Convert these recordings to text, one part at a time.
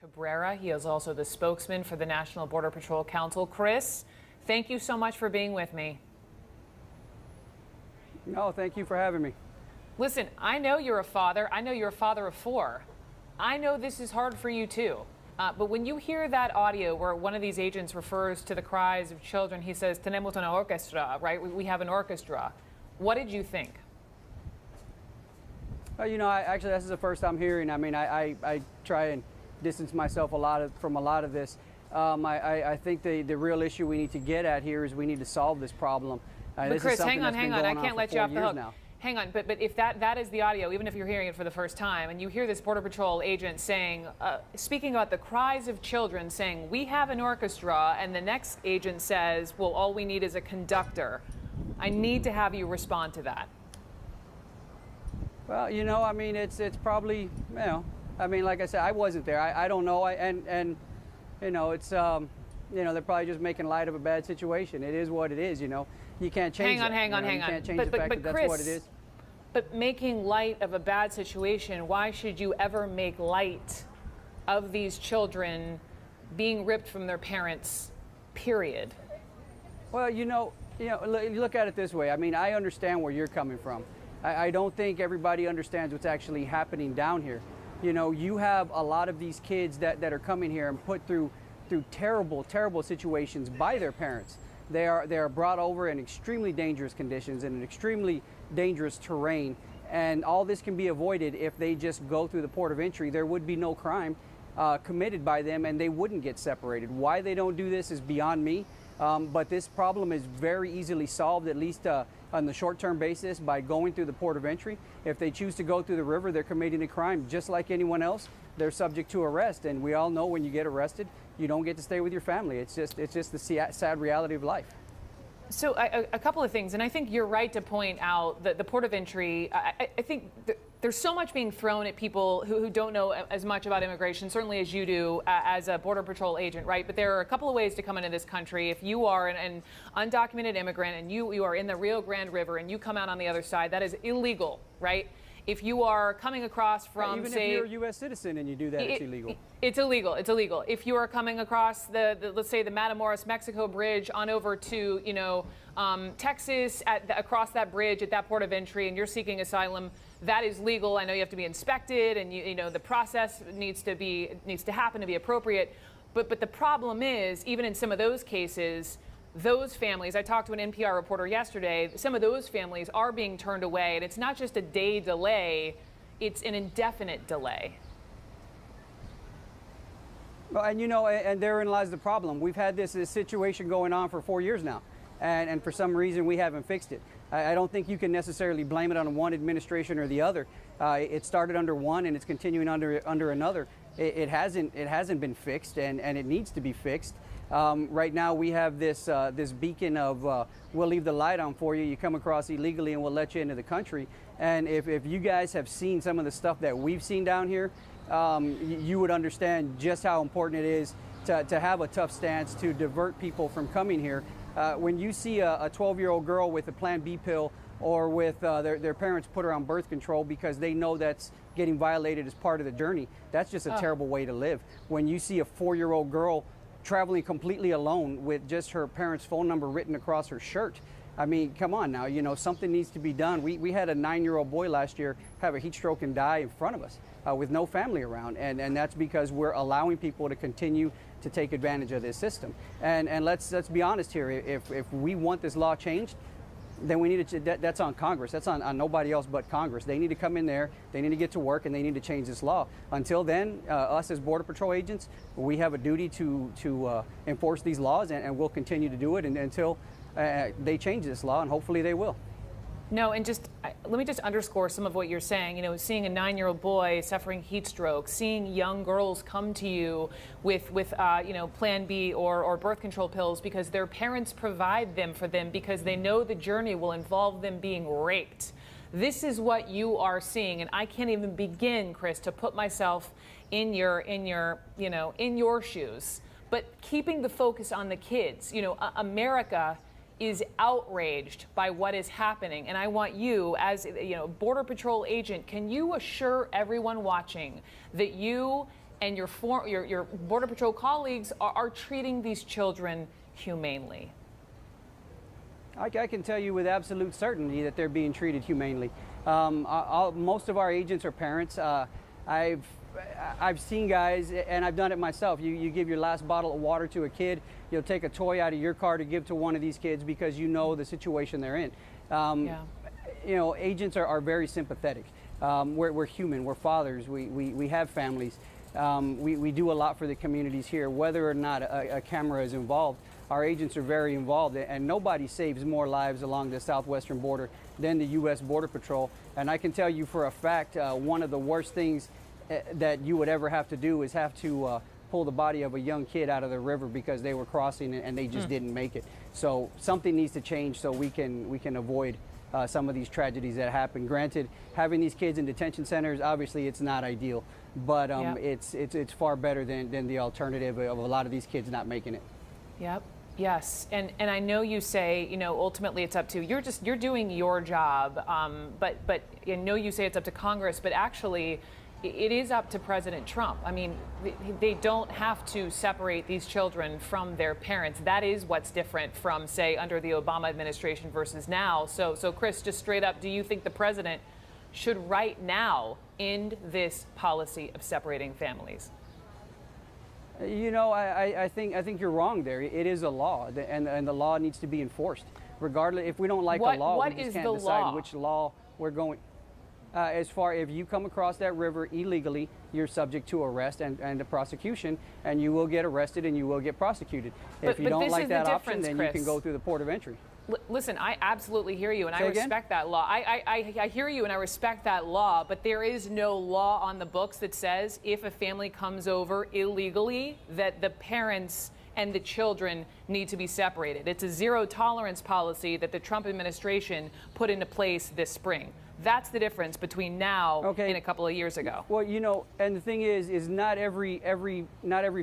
Cabrera. He is also the spokesman for the National Border Patrol Council. Chris, thank you so much for being with me. No, thank you for having me. Listen, I know you're a father. I know you're a father of 4. I know this is hard for you too. But when you hear that audio where one of these agents refers to the cries of children, he says, "Tenemos una orquestra," right? We have an orchestra. What did you think? You know, actually, this is the first I'm hearing. I mean, I try and distance myself from a lot of this. I think the real issue we need to get at here is we need to solve this problem. But this Chris, is something hang on. I can't let you off the hook. Now. Hang on, but if that is the audio, even if you're hearing it for the first time, and you hear this Border Patrol agent saying, speaking about the cries of children, saying, "We have an orchestra," and the next agent says, "Well, all we need is a conductor." I need to have you respond to that. Well, you know, I mean, it's probably, you know, I mean, like I said, I wasn't there. I don't know. And you know, it's, you know, they're probably just making light of a bad situation. It is what it is, you know. You can't change it. Hang on. You can't change the fact that that's Chris, what it is. But making light of a bad situation, why should you ever make light of these children being ripped from their parents, period? Well, you know, look at it this way. I mean, I understand where you're coming from. I don't think everybody understands what's actually happening down here. You know, you have a lot of these kids that are coming here and put through terrible situations by their parents. They are brought over in extremely dangerous conditions in an extremely dangerous terrain, and all this can be avoided if they just go through the port of entry. There would be no crime committed by them, and they wouldn't get separated. Why they don't do this is beyond me, but this problem is very easily solved, at least on the short-term basis, by going through the port of entry. If they choose to go through the river, they're committing a crime just like anyone else. They're subject to arrest, and we all know when you get arrested, you don't get to stay with your family. It's just the sad reality of life. So a couple of things, and I think you're right to point out that the port of entry, I think there's so much being thrown at people who don't know as much about immigration, certainly as you do as a Border Patrol agent, right? But there are a couple of ways to come into this country. If you are an undocumented immigrant and you are in the Rio Grande River and you come out on the other side, that is illegal, right? If you are coming across from, even say, if you're a U.S. citizen and you do that, it's illegal. It's illegal. It's illegal. If you are coming across the let's say the Matamoros Mexico bridge on over to Texas across that bridge at that port of entry, and you're seeking asylum, that is legal. I know you have to be inspected, and you know the process needs to happen to be appropriate. But the problem is, even in some of those cases, those families, I talked to an NPR reporter yesterday, some of those families are being turned away, and it's not just a day delay, it's an indefinite delay. Well, and you know, and therein lies the problem. We've had this situation going on for 4 years now, and for some reason we haven't fixed it. I don't think you can necessarily blame it on one administration or the other. It started under one and it's continuing under another. It hasn't been fixed, and it needs to be fixed. Right now we have this beacon of we'll leave the light on for you. You come across illegally and we'll let you into the country. And if you guys have seen some of the stuff that we've seen down here, you would understand just how important it is to have a tough stance to divert people from coming here. When you see a 12-year-old girl with a Plan B pill, or with their parents put her on birth control because they know that's getting violated as part of the journey, that's just a terrible way to live. When you see a 4-year-old girl traveling completely alone with just her parents' phone number written across her shirt, I mean, come on now, you know, something needs to be done. We had a 9-year-old boy last year have a heat stroke and die in front of us with no family around, and that's because we're allowing people to continue to take advantage of this system. And let's be honest here, if we want this law changed, then we need to, that's on Congress. That's on nobody else but Congress. They need to come in there, they need to get to work, and they need to change this law. Until then, us as Border Patrol agents, we have a duty to enforce these laws, and we'll continue to do it until they change this law, and hopefully they will. No, and let me just underscore some of what you're saying. You know, seeing a 9-year-old boy suffering heat stroke, seeing young girls come to you with Plan B or birth control pills because their parents provide them for them because they know the journey will involve them being raped. This is what you are seeing, and I can't even begin, Chris, to put myself in your shoes. But keeping the focus on the kids, America is outraged by what is happening, and I want you, as Border Patrol agent, can you assure everyone watching that you and your Border Patrol colleagues are treating these children humanely? I can tell you with absolute certainty that they're being treated humanely. Most of our agents are parents. I've seen guys, and I've done it myself. You give your last bottle of water to a kid, you'll take a toy out of your car to give to one of these kids because you know the situation they're in. You know, agents are very sympathetic. We're human, we're fathers, we have families. We do a lot for the communities here, whether or not a camera is involved. Our agents are very involved, and nobody saves more lives along the southwestern border than the U.S. Border Patrol. And I can tell you for a fact, one of the worst things that you would ever have to do is have to pull the body of a young kid out of the river because they were crossing and they just didn't make it. So something needs to change so we can avoid some of these tragedies that happen. Granted, having these kids in detention centers, obviously it's not ideal, but it's far better than the alternative of a lot of these kids not making it. Yep. Yes, and I know you say, you know, ultimately it's up to you're doing your job, but I know you say it's up to Congress, but actually it is up to President Trump. I mean, they don't have to separate these children from their parents. That is what's different from, say, under the Obama administration versus now. So Chris, just straight up, do you think the president should right now end this policy of separating families? You know, I think you're wrong there. It is a law, and the law needs to be enforced. Regardless, if we don't like a law, we just can't decide which law we're going. As far if you come across that river illegally, you're subject to arrest and a prosecution, and you will get arrested and you will get prosecuted. If you don't like that option, then you can go through the port of entry. Listen, I absolutely hear you, and I respect that law. I hear you, and I respect that law, but there is no law on the books that says if a family comes over illegally, that the parents and the children need to be separated. It's a zero tolerance policy that the Trump administration put into place this spring. That's the difference between now and a couple of years ago. Well, you know, and the thing is not every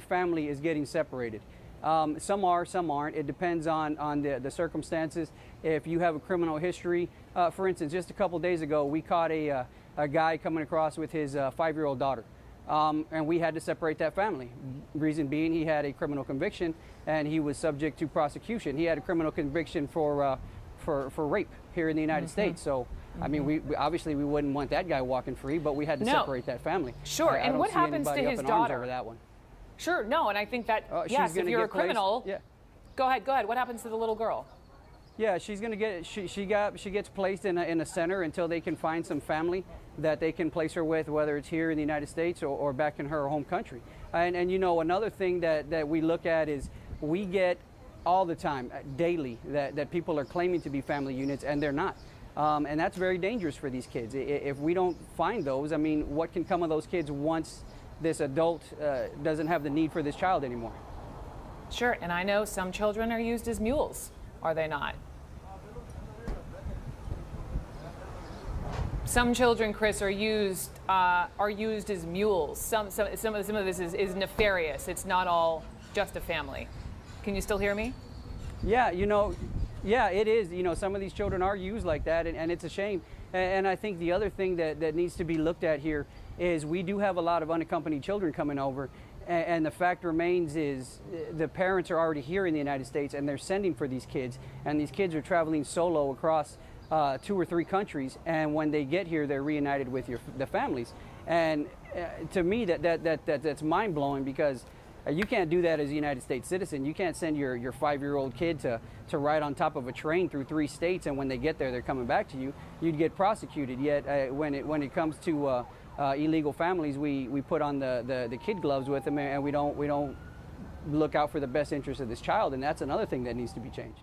family is getting separated. Some are, some aren't. It depends on the circumstances. If you have a criminal history, for instance, just a couple days ago, we caught a guy coming across with his 5-year-old daughter, and we had to separate that family. Reason being, he had a criminal conviction and he was subject to prosecution. He had a criminal conviction for rape here in the United States. So, I mean, we obviously we wouldn't want that guy walking free, but we had to separate that family. Sure. I and don't what see happens to anybody his up in arms daughter? over that one. Sure. No, and I think that yes, if you're a criminal, go ahead. What happens to the little girl? Yeah, she's gonna get she gets placed in a center until they can find some family that they can place her with, whether it's here in the United States or back in her home country. And you know, another thing that we look at is we get all the time, daily, that people are claiming to be family units and they're not. And that's very dangerous for these kids. If we don't find those, I mean, what can come of those kids once this adult doesn't have the need for this child anymore? Sure, and I know some children are used as mules, are they not? Some children, Chris, are used as mules. Some of this is nefarious. It's not all just a family. Can you still hear me? Yeah, you know, yeah, it is. You know, some of these children are used like that, and it's a shame. And I think the other thing that needs to be looked at here is we do have a lot of unaccompanied children coming over, and the fact remains is the parents are already here in the United States and they're sending for these kids, and these kids are traveling solo across 2 or 3 countries, and when they get here they're reunited with the families. And to me that's mind-blowing, because you can't do that as a United States citizen. You can't send your 5-year-old kid to ride on top of a train through 3 states, and when they get there they're coming back to you. You'd get prosecuted. Yet when it comes to illegal families, we put on the kid gloves with them, and we don't look out for the best interest of this child, and that's another thing that needs to be changed.